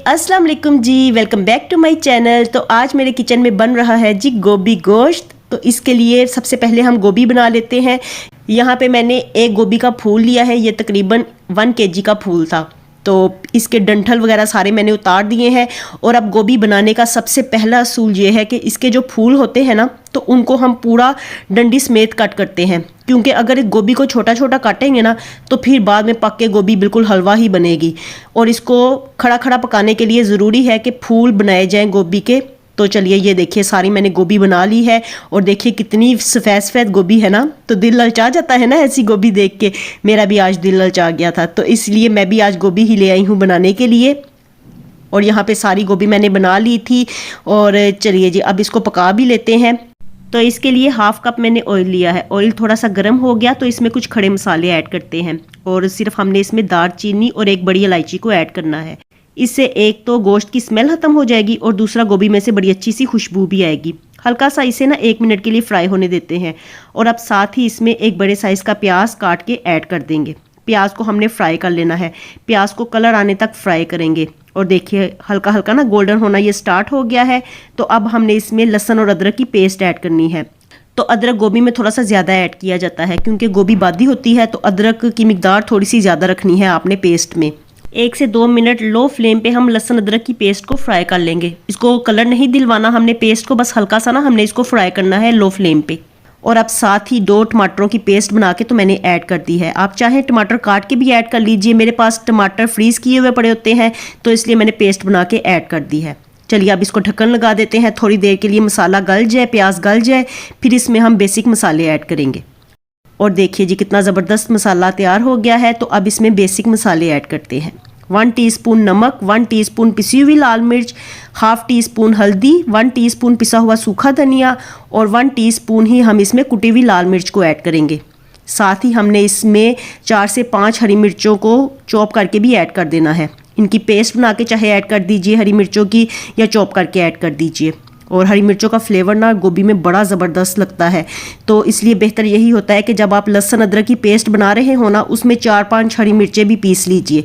अस्सलाम वालेकुम जी, welcome back to my channel. तो आज मेरे किचन में बन रहा है जी गोभी गोश्त। तो इसके लिए सबसे पहले हम गोभी बना लेते हैं। यहाँ पे मैंने एक गोभी का फूल लिया है, ये तकरीबन 1 kg का फूल था। तो इसके डंठल वगैरह सारे मैंने उतार दिए हैं। और अब गोभी बनाने का सबसे पहला असूल ये है कि इसके जो फूल होते हैं ना, तो उनको हम पूरा डंडी समेत कट करते हैं, क्योंकि अगर इस गोभी को छोटा छोटा काटेंगे ना तो फिर बाद में पक के गोभी बिल्कुल हलवा ही बनेगी। और इसको खड़ा खड़ा पकाने के लिए ज़रूरी है कि फूल बनाए जाएं गोभी के। तो चलिए ये देखिए सारी मैंने गोभी बना ली है। और देखिए कितनी सफ़ेद सफ़ेद गोभी है ना, तो दिल ललचा जाता है ना ऐसी गोभी देख के। मेरा भी आज दिल ललचा गया था, तो इसलिए मैं भी आज गोभी ही ले आई हूँ बनाने के लिए। और यहाँ पे सारी गोभी मैंने बना ली थी। और चलिए जी अब इसको पका भी लेते हैं। तो इसके लिए 1/2 कप मैंने ऑयल लिया है। ऑयल थोड़ा सा गर्म हो गया तो इसमें कुछ खड़े मसाले ऐड करते हैं। और सिर्फ हमने इसमें दालचीनी और एक बड़ी इलायची को ऐड करना है। इससे एक तो गोश्त की स्मेल ख़त्म हो जाएगी और दूसरा गोभी में से बड़ी अच्छी सी खुशबू भी आएगी। हल्का सा इसे ना 1 मिनट के लिए फ्राई होने देते हैं। और अब साथ ही इसमें एक बड़े साइज़ का प्याज काट के ऐड कर देंगे। प्याज को हमने फ्राई कर लेना है। प्याज को कलर आने तक फ्राई करेंगे। और देखिए हल्का हल्का ना गोल्डन होना ये स्टार्ट हो गया है। तो अब हमने इसमें लहसुन और अदरक की पेस्ट ऐड करनी है। तो अदरक गोभी में थोड़ा सा ज़्यादा ऐड किया जाता है, क्योंकि गोभी बादी होती है, तो अदरक की मिकदार थोड़ी सी ज़्यादा रखनी है आपने पेस्ट में। 1 से 2 मिनट लो फ्लेम पे हम लहसुन अदरक की पेस्ट को फ्राई कर लेंगे। इसको कलर नहीं दिलवाना हमने पेस्ट को, बस हल्का सा ना हमने इसको फ्राई करना है लो फ्लेम पे। और अब साथ ही 2 टमाटरों की पेस्ट बना के तो मैंने ऐड कर दी है। आप चाहें टमाटर काट के भी ऐड कर लीजिए। मेरे पास टमाटर फ्रीज़ किए हुए पड़े होते हैं, तो इसलिए मैंने पेस्ट बना के ऐड कर दी है। चलिए अब इसको ढक्कन लगा देते हैं, थोड़ी देर के लिए मसाला गल जाए, प्याज गल जाए, फिर इसमें हम बेसिक मसाले ऐड करेंगे। और देखिए जी कितना ज़बरदस्त मसाला तैयार हो गया है। तो अब इसमें बेसिक मसाले ऐड करते हैं। 1 टीस्पून नमक, 1 टीस्पून पिसी हुई लाल मिर्च, 1/2 टीस्पून हल्दी, 1 टीस्पून पिसा हुआ सूखा धनिया और 1 टीस्पून ही हम इसमें कुटी हुई लाल मिर्च को ऐड करेंगे। साथ ही हमने इसमें 4 से 5 हरी मिर्चों को चॉप करके भी ऐड कर देना है। इनकी पेस्ट बना के चाहे ऐड कर दीजिए हरी मिर्चों की, या चॉप करके ऐड कर दीजिए। और हरी मिर्चों का फ्लेवर ना गोभी में बड़ा ज़बरदस्त लगता है, तो इसलिए बेहतर यही होता है कि जब आप लहसुन अदरक की पेस्ट बना रहे हो ना, उसमें 4-5 हरी मिर्चें भी पीस लीजिए,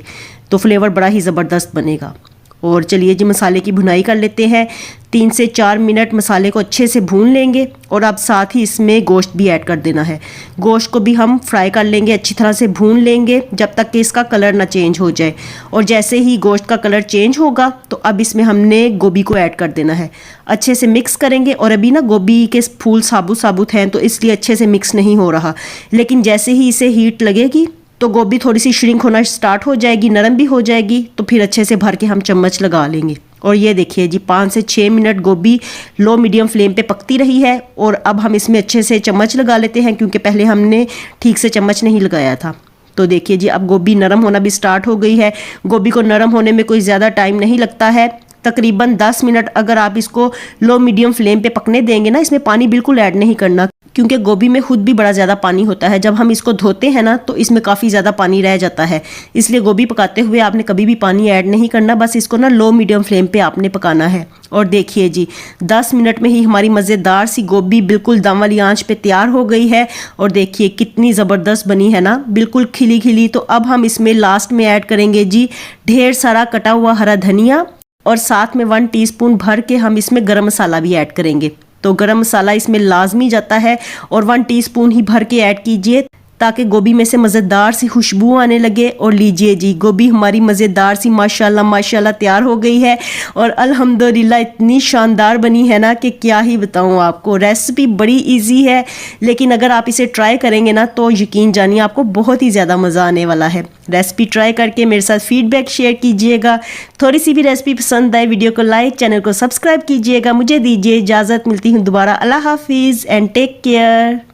तो फ्लेवर बड़ा ही ज़बरदस्त बनेगा। और चलिए जी मसाले की भुनाई कर लेते हैं। 3 से 4 मिनट मसाले को अच्छे से भून लेंगे। और अब साथ ही इसमें गोश्त भी ऐड कर देना है। गोश्त को भी हम फ्राई कर लेंगे, अच्छी तरह से भून लेंगे जब तक कि इसका कलर ना चेंज हो जाए। और जैसे ही गोश्त का कलर चेंज होगा तो अब इसमें हमने गोभी को ऐड कर देना है। अच्छे से मिक्स करेंगे। और अभी ना गोभी के फूल साबुत साबुत हैं, तो इसलिए अच्छे से मिक्स नहीं हो रहा। लेकिन जैसे ही इसे हीट लगेगी तो गोभी थोड़ी सी श्रिंक होना स्टार्ट हो जाएगी, नरम भी हो जाएगी, तो फिर अच्छे से भर के हम चम्मच लगा लेंगे। और ये देखिए जी 5 से 6 मिनट गोभी लो मीडियम फ्लेम पे पकती रही है। और अब हम इसमें अच्छे से चम्मच लगा लेते हैं, क्योंकि पहले हमने ठीक से चम्मच नहीं लगाया था। तो देखिए जी अब गोभी नरम होना भी स्टार्ट हो गई है। गोभी को नरम होने में कोई ज़्यादा टाइम नहीं लगता है, तकरीबन 10 मिनट अगर आप इसको लो मीडियम फ्लेम पे पकने देंगे ना, इसमें पानी बिल्कुल ऐड नहीं करना, क्योंकि गोभी में खुद भी बड़ा ज़्यादा पानी होता है। जब हम इसको धोते हैं ना तो इसमें काफ़ी ज़्यादा पानी रह जाता है, इसलिए गोभी पकाते हुए आपने कभी भी पानी ऐड नहीं करना, बस इसको ना लो मीडियम फ्लेम पे आपने पकाना है। और देखिए जी 10 मिनट में ही हमारी मज़ेदार सी गोभी बिल्कुल दम वाली आंच पे तैयार हो गई है। और देखिए कितनी ज़बरदस्त बनी है ना, बिल्कुल खिली खिली। तो अब हम इसमें लास्ट में ऐड करेंगे जी ढेर सारा कटा हुआ हरा धनिया। और साथ में 1 टीस्पून भर के हम इसमें गरम मसाला भी ऐड करेंगे। तो गरम मसाला इसमें लाजमी जाता है, और 1 टीस्पून ही भर के ऐड कीजिए, ताकि गोभी में से मज़ेदार सी खुशबू आने लगे। और लीजिए जी गोभी हमारी मज़ेदार सी माशाल्लाह माशाल्लाह तैयार हो गई है। और अल्हम्दुलिल्लाह इतनी शानदार बनी है ना कि क्या ही बताऊँ आपको। रेसिपी बड़ी इजी है, लेकिन अगर आप इसे ट्राई करेंगे ना तो यकीन जानिए आपको बहुत ही ज़्यादा मज़ा आने वाला है। रेसिपी ट्राई करके मेरे साथ फीडबैक शेयर कीजिएगा। थोड़ी सी भी रेसिपी पसंद आए वीडियो को लाइक, चैनल को सब्सक्राइब कीजिएगा। मुझे दीजिए इजाज़त, मिलती हूँ दोबारा। अल्लाह हाफिज़ एंड टेक केयर।